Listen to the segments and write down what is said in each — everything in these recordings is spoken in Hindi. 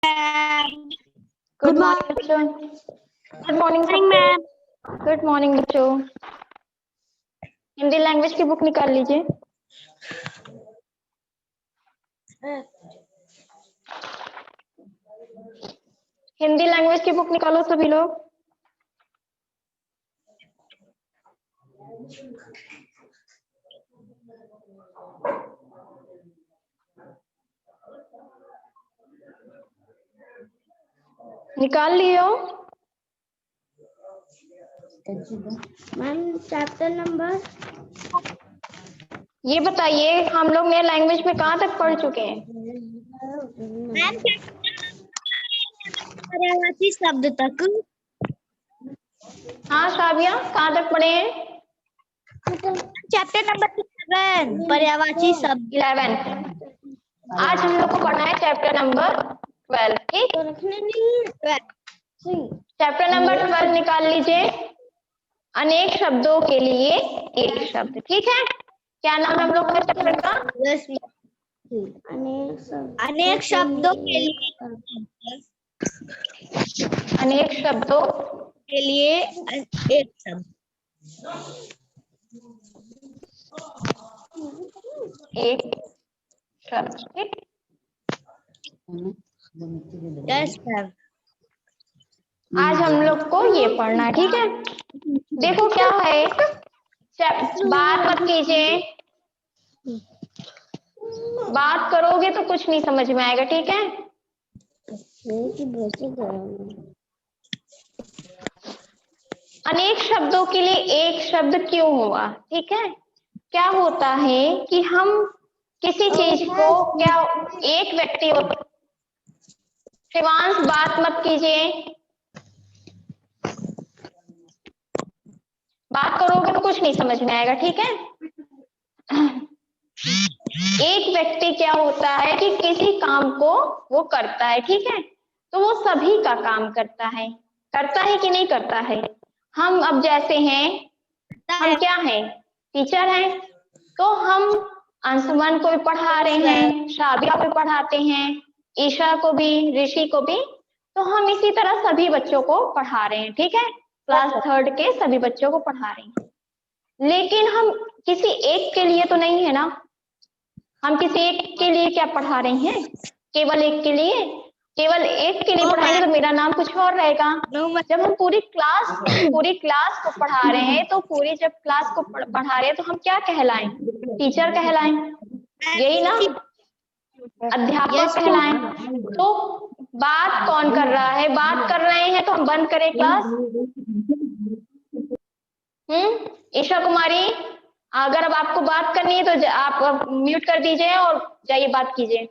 गुड मॉर्निंग बच्चों। Good morning ma'am. Good morning बच्चों। हिंदी लैंग्वेज की बुक निकाल लीजिए। हिंदी लैंग्वेज की बुक निकालो सभी लोग। निकाल लियो मैम। चैप्टर नंबर ये बताइए, हम लोग नए लैंग्वेज में कहाँ तक पढ़ चुके हैं? मैम पर्यायवाची शब्द तक। हाँ साबिया, कहाँ तक पढ़े हैं? चैप्टर नंबर 11 पर्यायवाची शब्द 11। आज हम लोग को पढ़ना है चैप्टर नंबर 12। ठीक, तो रखने नहीं। चैप्टर नंबर 12 निकाल लीजिए। अनेक शब्दों के लिए एक शब्द। ठीक है, क्या नाम है हम लोग का चैप्टर का? अनेक शब्दों के लिए अनेक शब्दों एक शब्द। एक शब्द। ठीक, यस मैम। आज हम लोग को ये पढ़ना है। ठीक है, देखो क्या है, बात मत कीजिए, बात करोगे तो कुछ नहीं समझ में आएगा। ठीक है, अनेक शब्दों के लिए एक शब्द क्यों हुआ? ठीक है, क्या होता है कि हम किसी चीज को, क्या एक व्यक्ति होता, शिवांश बात मत कीजिए, बात करोगे तो कुछ नहीं समझ में आएगा। ठीक है, एक व्यक्ति क्या होता है कि किसी काम को वो करता है। ठीक है, तो वो सभी का काम करता है कि नहीं करता है? हम अब जैसे हैं, हम क्या हैं? टीचर हैं, तो हम अंशुमन को भी पढ़ा रहे हैं, शाबिया को पढ़ाते हैं, ईशा को भी, ऋषि को भी। तो हम इसी तरह सभी बच्चों को पढ़ा रहे हैं। ठीक है, क्लास 3rd के सभी बच्चों को पढ़ा रहे हैं, लेकिन हम किसी एक के लिए तो नहीं है ना। हम किसी एक के लिए क्या पढ़ा रहे हैं? केवल एक के लिए। केवल एक के लिए पढ़ाएंगे तो मेरा नाम कुछ और रहेगा। जब हम पूरी क्लास को पढ़ा रहे हैं, तो पूरी जब क्लास को पढ़ा रहे हैं तो हम क्या कहलाएं? टीचर कहलाएं, यही ना, अध्यापक कहलाएं। तो बात कौन कर रहा है? बात कर रहे हैं तो हम बंद करें क्लास। ईशा कुमारी, अगर अब आपको बात करनी है तो आप म्यूट कर दीजिए और जाइए बात कीजिए।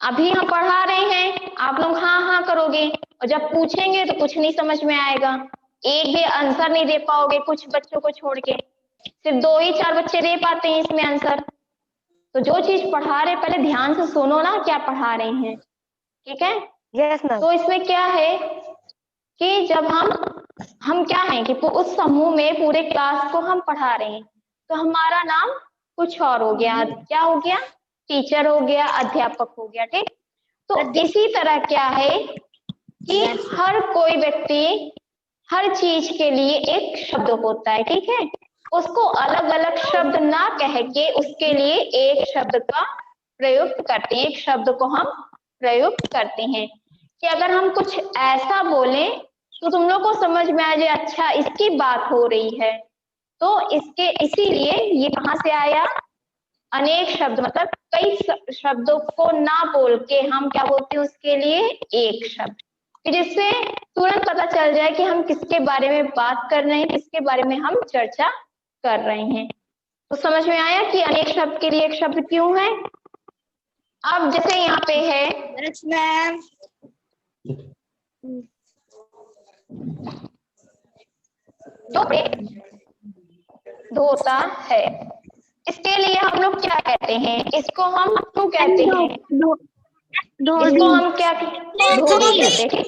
अभी हम पढ़ा रहे हैं, आप लोग हाँ हाँ करोगे, और जब पूछेंगे तो कुछ नहीं समझ में आएगा, एक भी आंसर नहीं दे पाओगे, कुछ बच्चों को छोड़ के सिर्फ 2 ही 4 बच्चे दे पाते हैं इसमें आंसर। तो जो चीज पढ़ा रहे पहले ध्यान से सुनो ना, क्या पढ़ा रहे हैं। ठीक है, यस मैम। तो इसमें क्या है कि जब हम क्या है कि उस समूह में पूरे क्लास को हम पढ़ा रहे हैं, तो हमारा नाम कुछ और हो गया। क्या हो गया? टीचर हो गया, अध्यापक हो गया। ठीक, तो इसी तरह क्या है कि हर कोई व्यक्ति हर चीज के लिए एक शब्द होता है। ठीक है, उसको अलग अलग शब्द ना कह के उसके लिए एक शब्द का प्रयोग करते हैं, एक शब्द को हम प्रयोग करते हैं कि अगर हम कुछ ऐसा बोले तो तुम लोग को समझ में आ जाए, अच्छा इसकी बात हो रही है। तो इसके इसीलिए ये कहाँ से आया? अनेक शब्द, मतलब कई शब्दों को ना बोल के हम क्या बोलते हैं उसके लिए? एक शब्द, जिससे तुरंत पता चल जाए कि हम किसके बारे में बात कर रहे हैं, किसके बारे में हम चर्चा कर रहे हैं। तो समझ में आया कि अनेक शब्द के लिए एक शब्द क्यों है? अब जैसे यहाँ पे है, यस मैम। धोता है, इसके लिए हम लोग क्या कहते हैं? इसको हम क्यों कहते हैं? इसको हम क्या धोबी कहते हैं।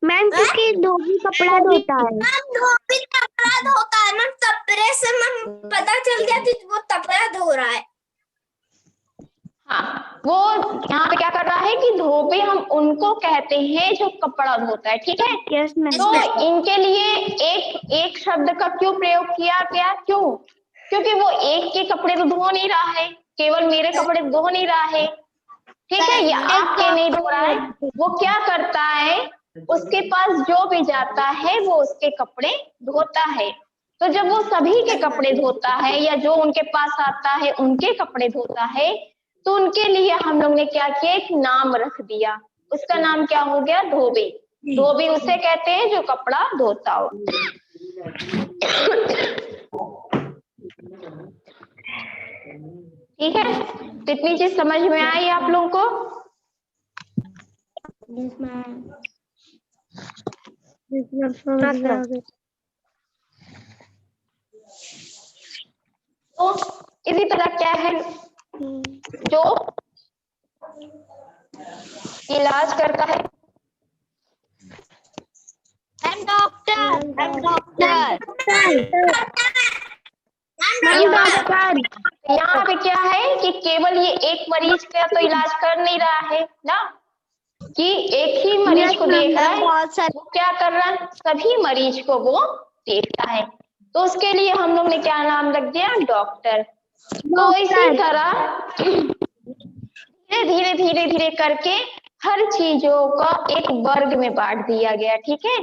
मैम क्योंकि धोबी कपड़ा धोता है। मैम धोबी कपड़ा धोता है मैम, कपड़े से मैम पता चल गया कि वो कपड़ा धो रहा है। हाँ, वो यहाँ पे क्या कर रहा है कि धोबी हम उनको कहते हैं जो कपड़ा धोता है, ठीक है। Yes ma'am. तो इनके लिए एक शब्द का क्यों प्रयोग किया गया, क्यों? क्योंकि वो एक के कपड़े तो धो नहीं रहा है, केवल मेरे कपड़े धो नहीं रहा है, ठीक है, या आपके नहीं धो रहा है। वो क्या करता है, उसके पास जो भी जाता है वो उसके कपड़े धोता है। तो जब वो सभी के कपड़े धोता है या जो उनके पास आता है उनके कपड़े धोता है, तो उनके लिए हम लोग ने क्या किया, एक नाम रख दिया। उसका नाम क्या हो गया, धोबी। धोबी उसे कहते हैं जो कपड़ा धोता हो। ठीक है, तो इतनी चीज समझ में आई आप लोगों को? Yes ma'am. समझ में आ गया। तो इसी तरह क्या है, जो इलाज करता है, यहाँ पे क्या है कि केवल ये एक मरीज का तो इलाज कर नहीं रहा है ना, कि एक ही मरीज को देख रहा है, वो क्या कर रहा है, सभी मरीज को वो देखता है। तो उसके लिए हम लोग ने क्या नाम रख दिया, डॉक्टर। तो इसी तरह धीरे धीरे धीरे करके हर चीजों का एक वर्ग में बांट दिया गया, ठीक है,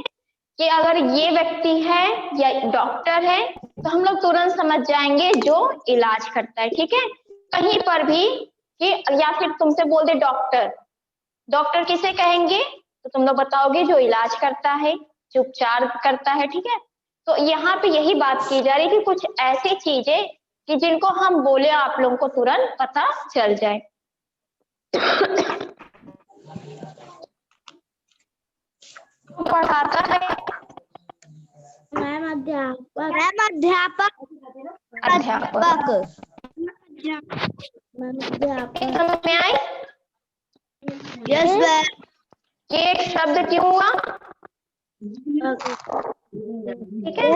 कि अगर ये व्यक्ति है या डॉक्टर है तो हम लोग तुरंत समझ जाएंगे जो इलाज करता है, ठीक है। कहीं पर भी कि या फिर तुमसे बोल दे डॉक्टर, डॉक्टर किसे कहेंगे, तो तुम लोग बताओगे जो इलाज करता है, जो उपचार करता है, ठीक है। तो यहाँ पे यही बात की जा रही है कि कुछ ऐसी चीजें कि जिनको हम बोले आप लोगों को तुरंत पता चल जाए। पढ़ाता है मैम अध्यापक। मैम अध्यापक। अध्यापक। मैम अध्यापक। समझ में आई? Yes ma'am. ये एक शब्द क्यों हुआ, ठीक है।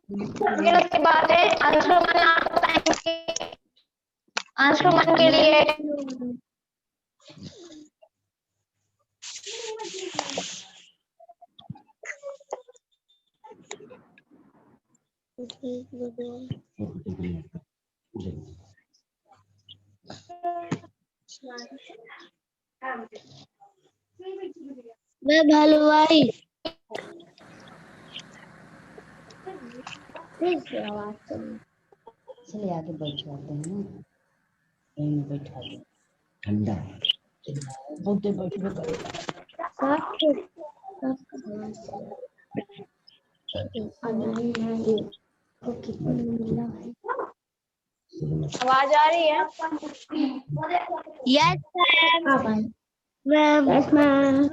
फिर उसके बाद है अंशुमन। आप बताएंगे अंशुमन के लिए मैं हलवाई। चले आके बैठ जाते हैं ना, कहीं में बैठा दो, ठंडा बहुत देर बैठबे करेगा। आवाज आ रही है? Yes ma'am. Yes ma'am.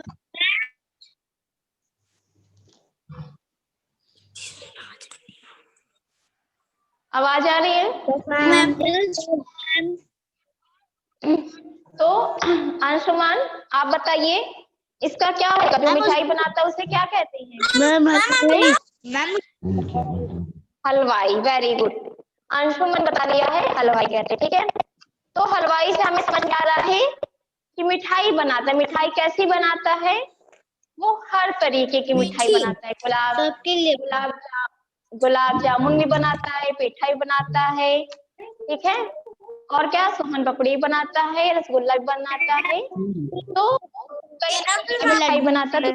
आवाज आ रही है? तो अंशुमन आप बताइए इसका क्या होगा, जो मिठाई बनाता है उसे क्या कहते हैं? हलवाई। वेरी गुड, अंशुमन बता दिया है, हलवाई कहते हैं, ठीक है। तो हलवाई से हमें समझ में आ रहा है कि मिठाई बनाता है। मिठाई कैसी बनाता है, वो हर तरीके की मिठाई बनाता है। गुलाब जामुन भी बनाता है, पेठा भी बनाता है, ठीक है, और क्या, सोहन पपड़ी बनाता है, रसगुल्ला भी बनाता है। तो कई तरीके की मिठाई बनाता है,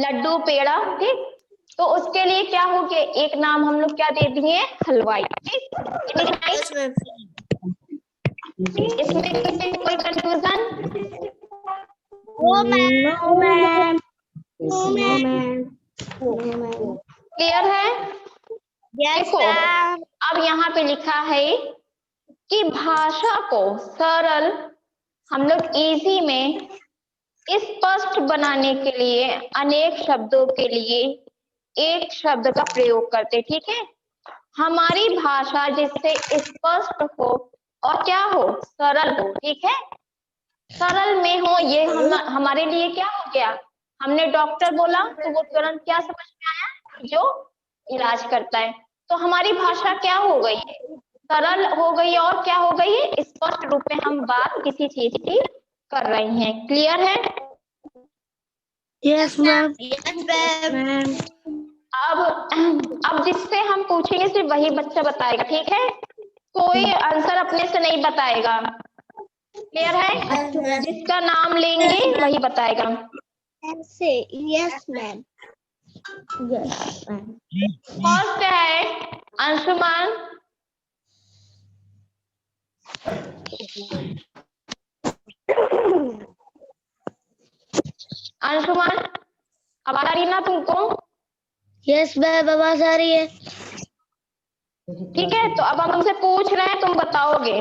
लड्डू, पेड़ा, ठीक। तो उसके लिए क्या हो गया, एक नाम हम लोग क्या दे दिए, हलवाई, ठीक। इसमें किसी कोई कंफ्यूजन? क्लियर है? देखो अब यहाँ पे लिखा है कि भाषा को सरल हम लोग इजी में स्पष्ट बनाने के लिए अनेक शब्दों के लिए एक शब्द का प्रयोग करते, ठीक है। हमारी भाषा जिससे स्पष्ट हो और क्या हो, सरल हो, ठीक है। सरल में हो, ये हमारे लिए क्या हो गया, हमने डॉक्टर बोला तो वो तुरंत क्या समझ में आया, जो इलाज करता है। तो हमारी भाषा क्या हो गई है, सरल हो गई और क्या हो गई है, स्पष्ट रूप में हम बात किसी चीज की कर रही हैं। क्लियर है? Yes ma'am. Yes ma'am. अब जिससे हम पूछेंगे सिर्फ वही बच्चा बताएगा, ठीक है? कोई आंसर अपने से नहीं बताएगा। क्लियर है? जिसका नाम लेंगे वही बताएगा। Yes ma'am. Yes ma'am. First है अंशुमान। अंशुमान, आवाज आ रही है ना तुमको? यस मैम, आवाज आ रही है। ठीक है, तो अब हम तुमसे पूछ रहे हैं, तुम बताओगे।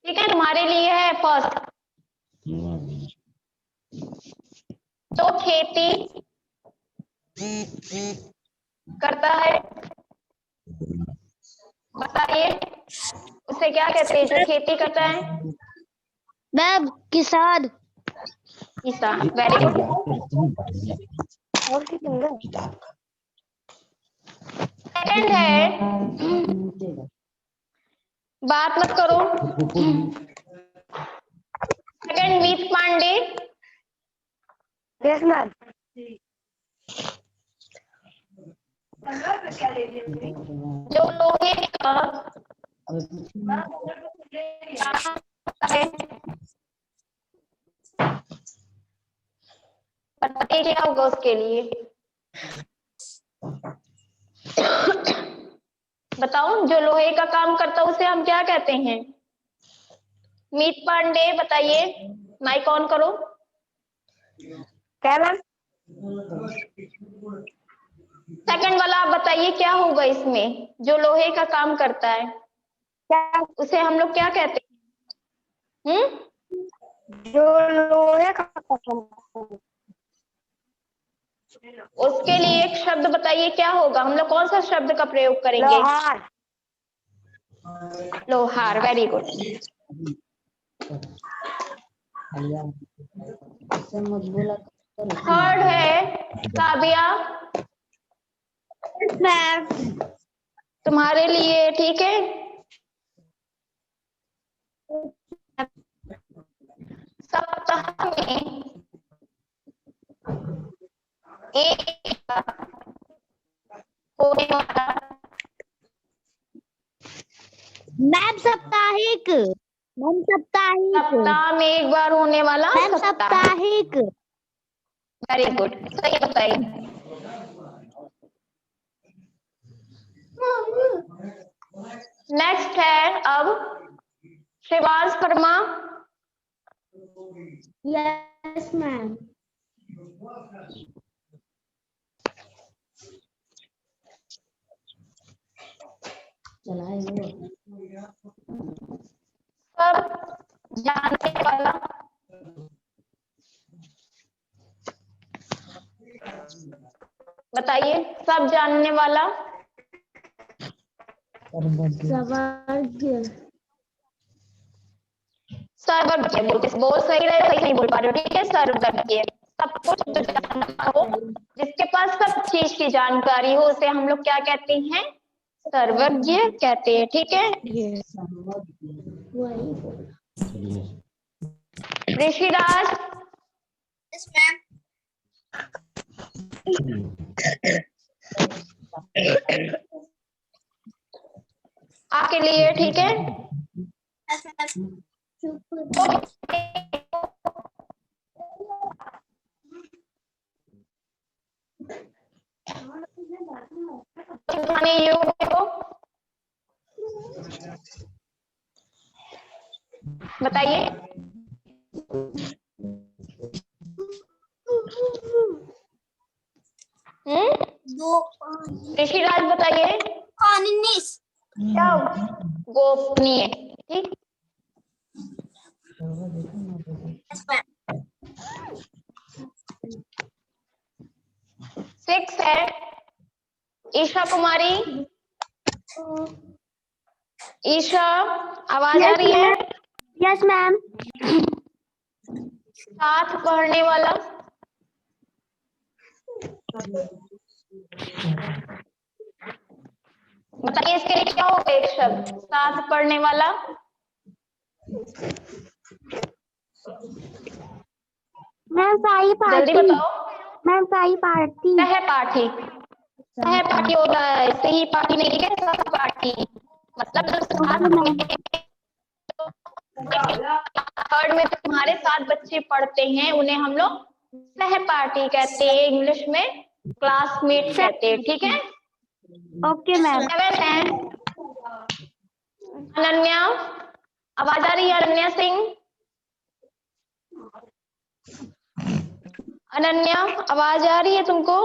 ठीक है, तुम्हारे लिए है फर्स्ट। जो खेती करता है, बताइए उसे क्या कहते हैं, जो खेती करता है? मैम किसान। किसान। Very good. सेकंड है, बात मत करो। Second, Meet Pandey. Yes ma'am. जो लोहे का बताइए क्या होगा उसके लिए, बताओ। जो लोहे का काम करता है उसे हम क्या कहते हैं? मीत पांडे बताइए, माइक ऑन करो। क्या मैम? सेकंड वाला आप बताइए क्या होगा इसमें, जो लोहे का काम करता है क्या? उसे हम लोग क्या कहते हैं? जो लोहे का काम। उसके लिए एक शब्द बताइए क्या होगा, हम लोग कौन सा शब्द का प्रयोग करेंगे? लोहार। लोहार। Very good. थर्ड है काव्या। मैम। तुम्हारे लिए, ठीक है? सप्ताह में एक होने वाला। मैम साप्ताहिक। मैम साप्ताहिक। सप्ताह में एक बार होने वाला मैम सप्ताह। साप्ताहिक। वेरी गुड, सही बताइए। नेक्स्ट है अब शिवांश वर्मा। Yes ma'am. सब जानने वाला, बताइए। सब जानने वाला। सर्वज्ञ। सर्वज्ञ बोल सही रहे, सही नहीं बोल पा रहे हो, ठीक है? सर्वज्ञ, सब कुछ जो जानता हो, जिसके पास सब चीज की जानकारी हो, उसे हम लोग क्या कहते हैं? सर्वज्ञ कहते हैं, ठीक है? ऋषिराज। Yes ma'am. आपके लिए, ठीक है? सिखाने योग्य हो, बताइए। ऋषिराज बताइए। क्या? गोपनीय, ठीक। सिक्स है ईशा कुमारी। ईशा, आवाज आ रही है? Yes ma'am. साथ पढ़ने वाला, बताइए इसके लिए क्या होगा एक शब्द, साथ पढ़ने वाला। मैम साई जल्दी पार्टी। बताओ। Ma'am Sai party. सहपाठी, सहपाठी होता है, सही पार्टी नहीं है, सहपाठी मतलब जो साथ में थर्ड में तुम्हारे साथ बच्चे पढ़ते हैं उन्हें हम लोग सहपाठी कहते हैं, इंग्लिश में क्लासमेट कहते हैं, ठीक है। Okay ma'am. 7 है अनन्या, आवाज आ रही है अनन्या सिंह? अनन्या आवाज आ रही है तुमको?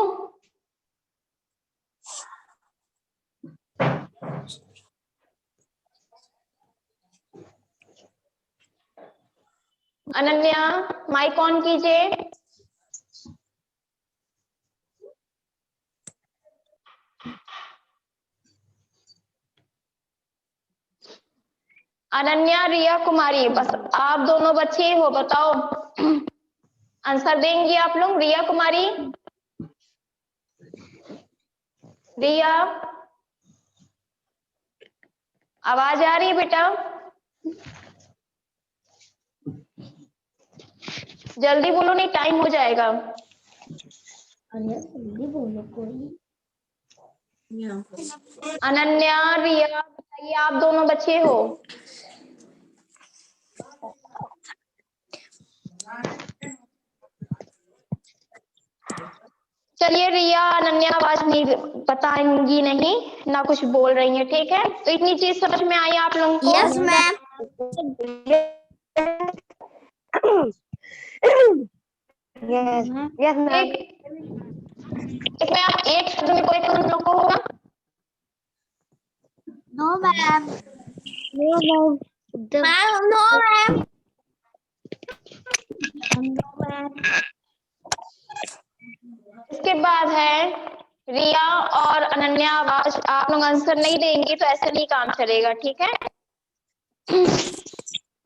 अनन्या माइक ऑन कीजिए। अनन्या, रिया कुमारी, बस आप दोनों बच्चे हो, बताओ आंसर देंगी आप लोग। रिया कुमारी, रिया आवाज आ रही है बेटा? जल्दी बोलो नहीं टाइम हो जाएगा। अनन्या, रिया बताइए आप दोनों बच्चे हो। चलिए रिया अनन्या आवाज नहीं बताएंगी, नहीं ना कुछ बोल रही है, ठीक है। तो इतनी चीज समझ में आई आप लोगों को? Yes ma'am. Yes ma'am. इसमें आप एक शब्द में कोई तुम लोग को होगा? No ma'am. No ma'am. Ma'am no ma'am. इसके बाद है रिया और अनन्या, आवाज आप लोग आंसर नहीं देंगे तो ऐसे नहीं काम चलेगा, ठीक है।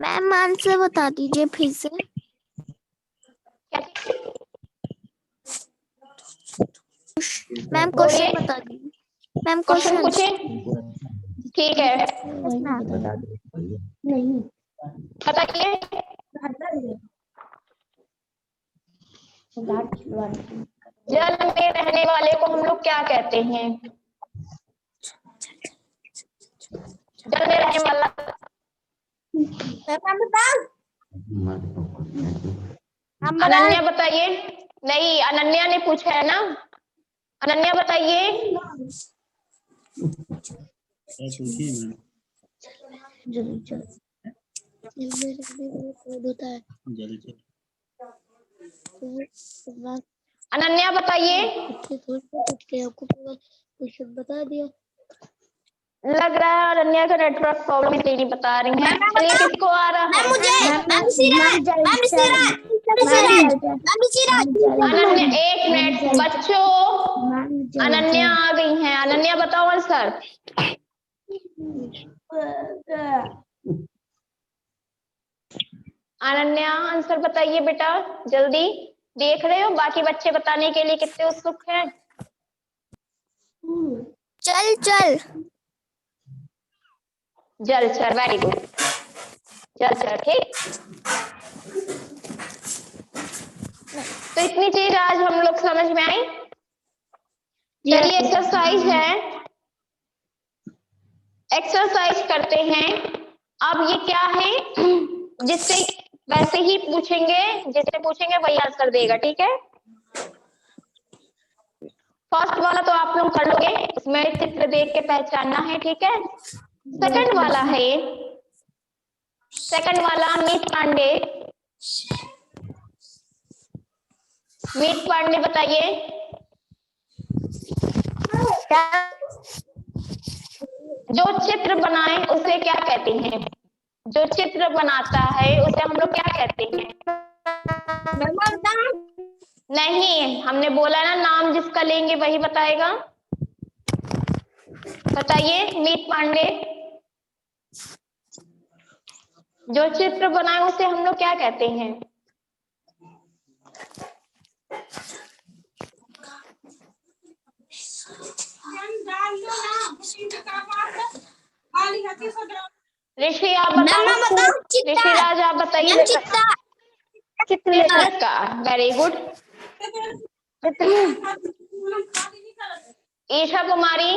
मैम आंसर बता दीजिए फिर से। मैम क्वेश्चन बता दीजिए। मैम क्वेश्चन पूछे, ठीक है नहीं बताइए। जल में रहने वाले को हम लोग क्या कहते हैं? जल में रहने वाला, अनन्या बताइए। नहीं अनन्या ने पूछा है ना, अनन्या बताइए। अनन्या बताइए। बता दिया। लग रहा है अनन्या का नेटवर्क प्रॉब्लम इसलिए नहीं बता रही है। चलिए किसको आ रहा है? अनन्या एक मिनट बच्चों, अनन्या आ गई हैं। अनन्या बताओ आंसर। अनन्या आंसर बताइए बेटा जल्दी। देख रहे हो बाकी बच्चे बताने के लिए कितने उत्सुक हैं। चल चल। जल चर, वेरी गुड, जल चर, ठीक। तो इतनी चीज आज हम लोग समझ में आई। चलिए एक्सरसाइज है, एक्सरसाइज करते हैं। अब ये क्या है, जिससे वैसे ही पूछेंगे, जिससे पूछेंगे वही आंसर देगा, ठीक है। फर्स्ट वाला तो आप लोग कर लोगे, इसमें चित्र देख के पहचानना है, ठीक है। सेकंड वाला है, सेकंड वाला मीत पांडे, मीत पांडे बताइए। जो चित्र बनाए उसे क्या कहते हैं? जो चित्र बनाता है उसे हम लोग क्या कहते हैं? नहीं, हमने बोला ना नाम जिसका लेंगे वही बताएगा। बताइए मीत पांडे। जो चित्र बनाए उसे हम लोग क्या कहते हैं? ऋषि आप बताओ। ऋषिराज आप बताइए। चित्रकार, very good. Isha Kumari,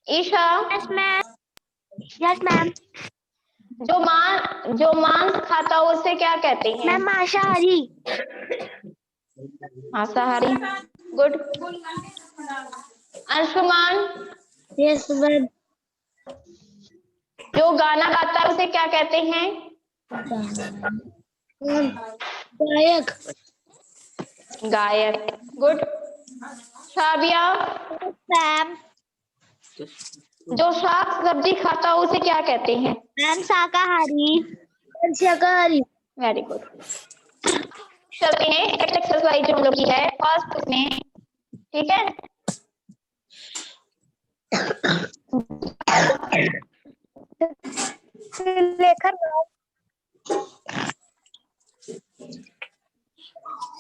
Isha. Yes ma'am. जो मांस खाता है उसे क्या कहते हैं? मैम मांसाहारी। मांसाहारी, गुड। Anshuman, yes ma'am. जो गाना गाता है उसे क्या कहते हैं? गायक। गायक, गुड। शाबिया, मैम। जो शाक सब्जी खाता है उसे क्या कहते हैं? मैम शाकाहारी। शाकाहारी। Very good. चलते हैं एक्सरसाइज जो हम लोग की है फर्स्ट उसमें, ठीक है। लेखन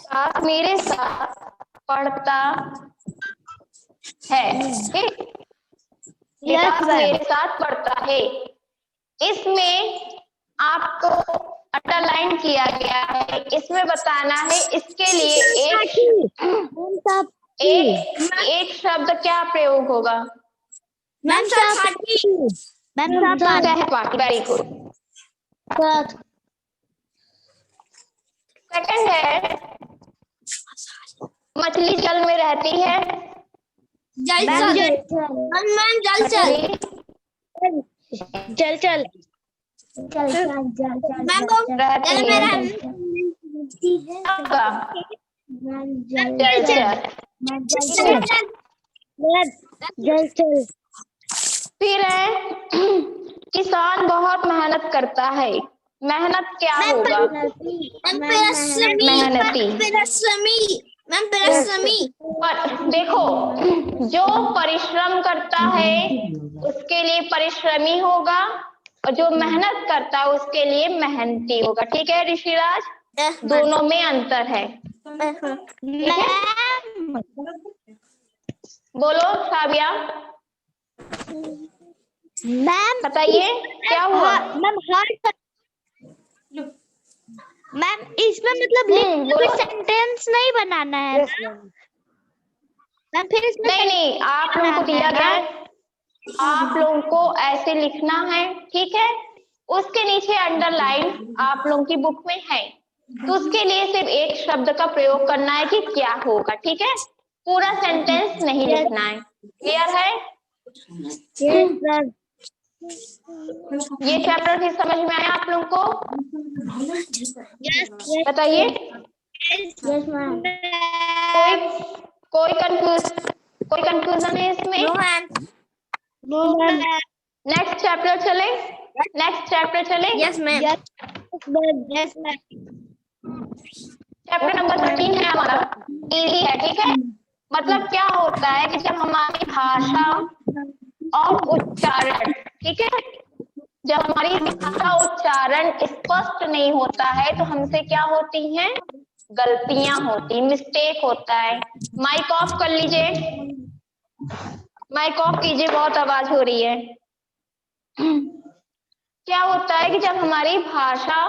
साथ मेरे साथ पढ़ता है, ठीक। विकास मेरे साथ पढ़ता है। इसमें आपको अंडरलाइन किया गया है, इसमें बताना है इसके लिए एक शब्द क्या प्रयोग होगा? मैम सहपाठी। मैम सहपाठी, वेरी गुड। सेकंड है, मछली जल में रहती है। जलचर। मैम जलचर। जलचर। रहती है। जलचर। फिर है, किसान बहुत मेहनत करता है। मेहनत क्या होगा? मेहनती। पर देखो, जो परिश्रम करता है उसके लिए परिश्रमी होगा, और जो मेहनत करता है उसके लिए मेहनती होगा। ठीक है ऋषिराज, दोनों में अंतर है। ठीक है, बोलो शाबिया, मैम बताइए क्या हुआ? मैम इसमें मतलब सेंटेंस नहीं बनाना है मैम। फिर इसमें नहीं, आप लोगों को दिया गया है, आप लोगों को ऐसे लिखना है, ठीक है। उसके नीचे अंडरलाइन आप लोगों की बुक में है, तो उसके लिए सिर्फ एक शब्द का प्रयोग करना है कि क्या होगा, ठीक है। पूरा सेंटेंस नहीं लिखना है। क्लियर है? ये चैप्टर फिर समझ में आया आप लोगों को? बताइए। कोई कंफ्यूजन है इसमें? नेक्स्ट चैप्टर चले। Yes ma'am. चैप्टर नंबर 13 है हमारा, इजी है, ठीक है। मतलब क्या होता है कि जब हमारी भाषा और उच्चारण, ठीक है, जब हमारी भाषा उच्चारण स्पष्ट नहीं होता है तो हमसे क्या होती हैं? गलतियां होती, मिस्टेक होता है। माइक ऑफ कर लीजिए, माइक ऑफ कीजिए, बहुत आवाज हो रही है। क्या होता है कि जब हमारी भाषा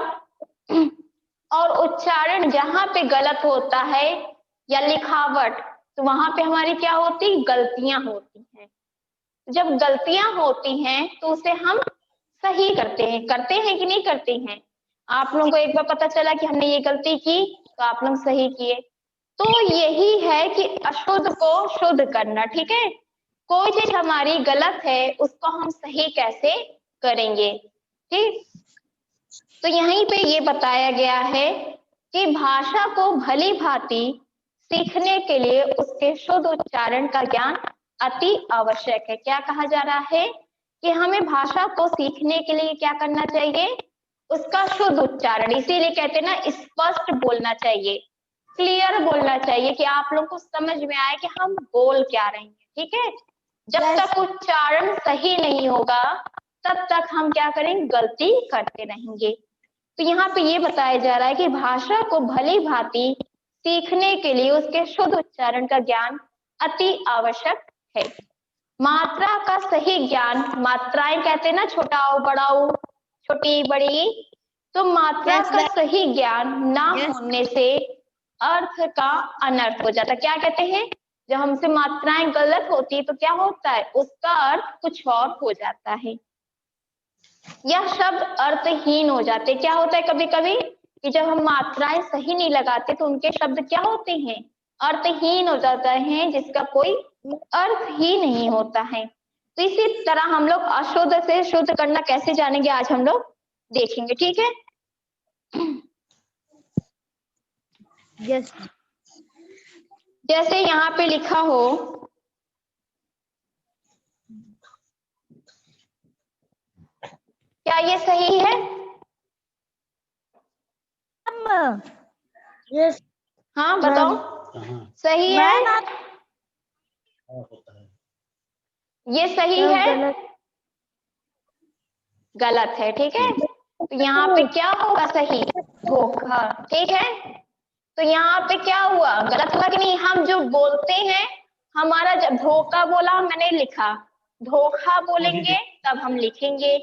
और उच्चारण जहां पे गलत होता है या लिखावट, तो वहां पे हमारी क्या होती? गलतियां होती हैं। जब गलतियां होती हैं तो उसे हम सही करते हैं कि नहीं करते हैं? आप लोगों को एक बार पता चला कि हमने ये गलती की तो आप लोग सही किए। तो यही है कि अशुद्ध को शुद्ध करना, ठीक है। कोई चीज हमारी गलत है उसको हम सही कैसे करेंगे, ठीक। तो यहीं पे ये बताया गया है कि भाषा को भली भांति सीखने के लिए उसके शुद्ध उच्चारण का ज्ञान अति आवश्यक है। क्या कहा जा रहा है कि हमें भाषा को सीखने के लिए क्या करना चाहिए? उसका शुद्ध उच्चारण, इसीलिए कहते हैं ना, स्पष्ट बोलना चाहिए, क्लियर बोलना चाहिए, कि आप लोगों को समझ में आए कि हम बोल क्या रहे हैं, ठीक है। जब तक उच्चारण सही नहीं होगा तब तक हम क्या करेंगे, गलती करते रहेंगे। तो यहाँ पे ये बताया जा रहा है कि भाषा को भली भांति सीखने के लिए उसके शुद्ध उच्चारण का ज्ञान अति आवश्यक है। मात्रा का सही ज्ञान, मात्राएं कहते हैं ना, छोटा ओ बड़ा ओ, छोटी बड़ी, तो मात्रा का सही ज्ञान ना होने से अर्थ का अनर्थ हो जाता है। क्या कहते हैं, जब हमसे मात्राएं गलत होती है तो क्या होता है, उसका अर्थ कुछ और हो जाता है, यह शब्द अर्थहीन हो जाते। क्या होता है कभी कभी कि जब हम मात्राएं सही नहीं लगाते तो उनके शब्द क्या होते हैं, अर्थहीन हो जाता है, जिसका कोई अर्थ ही नहीं होता है। तो इसी तरह हम लोग अशुद्ध से शुद्ध करना कैसे जानेंगे, आज हम लोग देखेंगे, ठीक है। यस। जैसे यहाँ पे लिखा हो, क्या ये सही है? यस। हाँ बताओ, कहाँ सही है? होता है? ये सही है? गलत है, ठीक है। तो यहाँ पे क्या होगा सही, धोखा, ठीक है। तो यहाँ पे क्या हुआ, गलत हुआ कि नहीं, हम जो बोलते हैं, हमारा जब धोखा बोला मैंने लिखा, धोखा बोलेंगे तब हम लिखेंगे,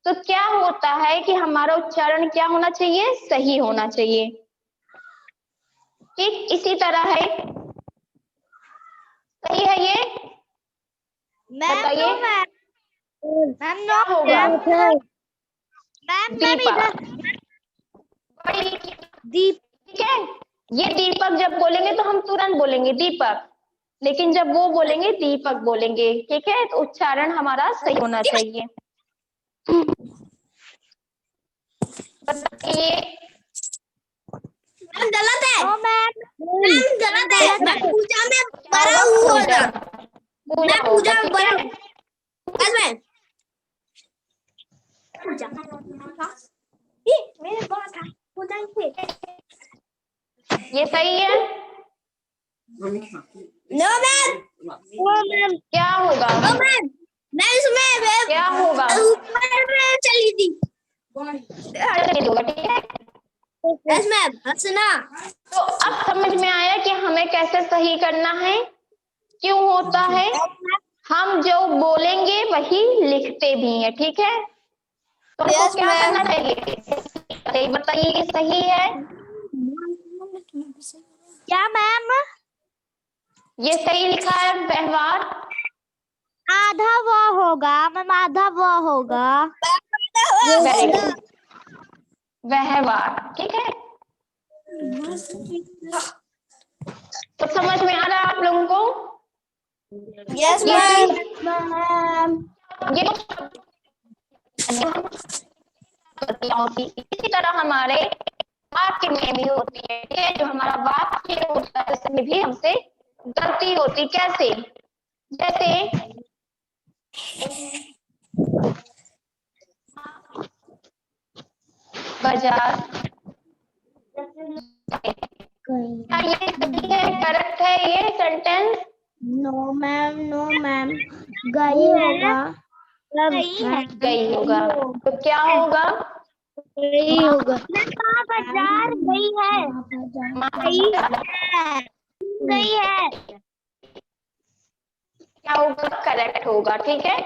तो क्या होता है कि हमारा उच्चारण क्या होना चाहिए, सही होना चाहिए। ठीक इसी तरह है, सही है ये, बताइए क्या होगा, दीपक, ठीक है। ये दीपक जब बोलेंगे तो हम तुरंत बोलेंगे दीपक, लेकिन जब वो बोलेंगे दीपक बोलेंगे, ठीक है। तो उच्चारण हमारा सही होना चाहिए। बताइए, गलत है, मैम गलत है, मैं पूजा में बड़ा पूजा, मैं पूजा में बड़ा मैं पूजा मेरे बड़ा था पूजा ये सही है? नो मैम, क्या होगा, नो मैम, मैं इसमें क्या होगा, ऊपर में चली थी, चलिए दूंगा, ठीक है। यस मैम, हंसना। तो अब समझ में आया कि हमें कैसे सही करना है, क्यों होता है, हम जो बोलेंगे वही लिखते भी हैं, ठीक है। तो हमको क्या करना चाहिए, बताइए कि सही है? क्या मैम, ये सही लिखा है, व्यवहार आधा वो होगा मैम, आधा वो होगा, व्यवहार, ठीक है। तो समझ में आ रहा है आप लोगों को? Yes ma'am. ये इसी तरह हमारे वाक्य में भी होती है, ठीक है। जो हमारा वाक्य होता है उसमें भी हमसे गलती होती, कैसे, जैसे बाजार, क्या ये सही है, करेक्ट है ये sentence? No ma'am, no ma'am, गई होगा, गई होगा, तो क्या होगा, गई होगा, बाजार गई है, गई है, क्या होगा, करेक्ट होगा, ठीक है।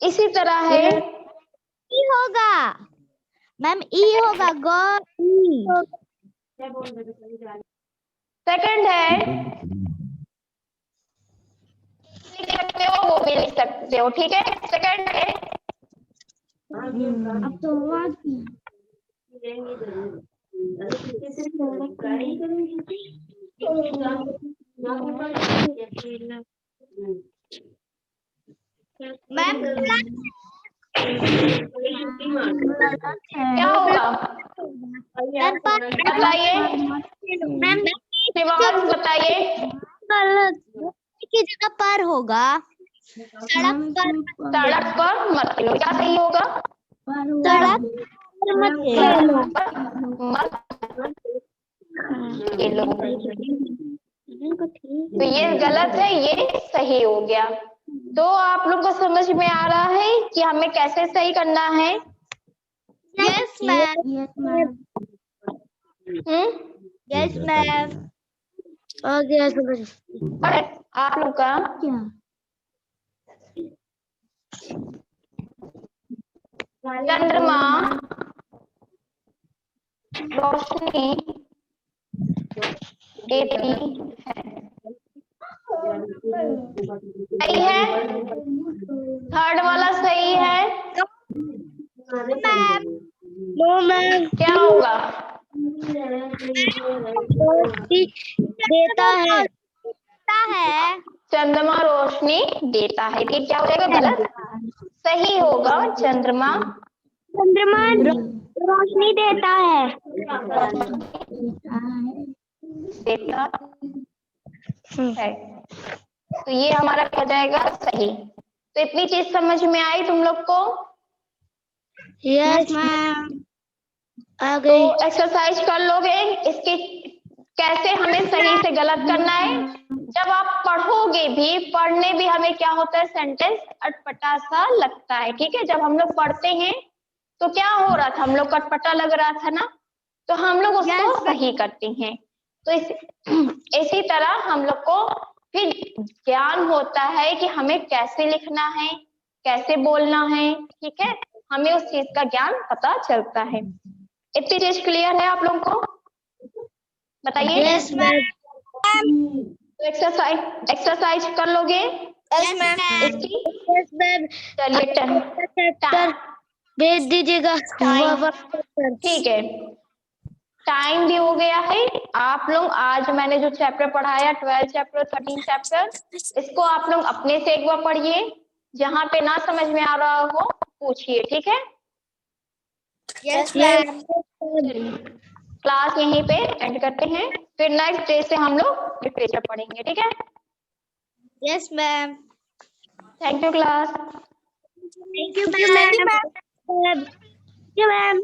इसी तरह है, ई होगा मैम, ई होगा, गई, सेकंड है, लिख सकते हो, वो भी लिख सकते हो, ठीक है। सेकंड है, अब तो मैम क्या होगा, बताइए, मैम शिवांश बताइए, की जगह पर होगा, सड़क पर मत खेलो, क्या सही होगा, सड़क पर मत खेलो, मत खेलो। तो ये गलत है, ये सही हो गया। तो आप लोग को समझ में आ रहा है कि हमें कैसे सही करना है? Yes ma'am. Yes ma'am. Yes ma'am. आ गया समझ। और आप लोग का क्या? चंद्रमा रोशनी देती है, सही है? थर्ड वाला सही है? मैम। No ma'am. क्या होगा? देता है। चंद्रमा रोशनी देता है, ये क्या हो जाएगा? गलत। सही होगा चंद्रमा रोशनी देता है। देता है, तो ये हमारा क्या हो जाएगा? सही। तो इतनी चीज समझ में आई तुम लोग को? Yes ma'am. आ तो गई। एक्सरसाइज कर लोगे इसकी, कैसे हमें सही से गलत करना है। जब आप पढ़ोगे भी, पढ़ने भी हमें क्या होता है, सेंटेंस अटपटा सा लगता है, ठीक है। जब हम लोग पढ़ते हैं तो क्या हो रहा था, हम लोग को अटपटा लग रहा था ना, तो हम लोग उसको सही करते हैं। तो इसी तरह हम लोग को फिर ज्ञान होता है कि हमें कैसे लिखना है, कैसे बोलना है, ठीक है। हमें उस चीज का ज्ञान पता चलता है। इतनी चीज क्लियर है आप लोगों को? बताइए। Yes ma'am. तो एक्सरसाइज कर लोगे यस मैम। इसकी? Yes ma'am. चलिए चैप्टर भेज दीजिएगा व्हाट्सएप पर। ठीक है, टाइम भी हो गया है। आप लोग आज मैंने जो चैप्टर पढ़ाया 12 चैप्टर 13 चैप्टर, इसको आप लोग अपने से एक बार पढ़िए। जहाँ पे ना समझ में आ रहा हो पूछिए, ठीक है। Yes ma'am. क्लास यहीं पे एंड करते हैं, फिर नेक्स्ट डे से हम लोग लिटरेचर पढ़ेंगे, ठीक है। Yes ma'am. Thank you class. Thank you ma'am.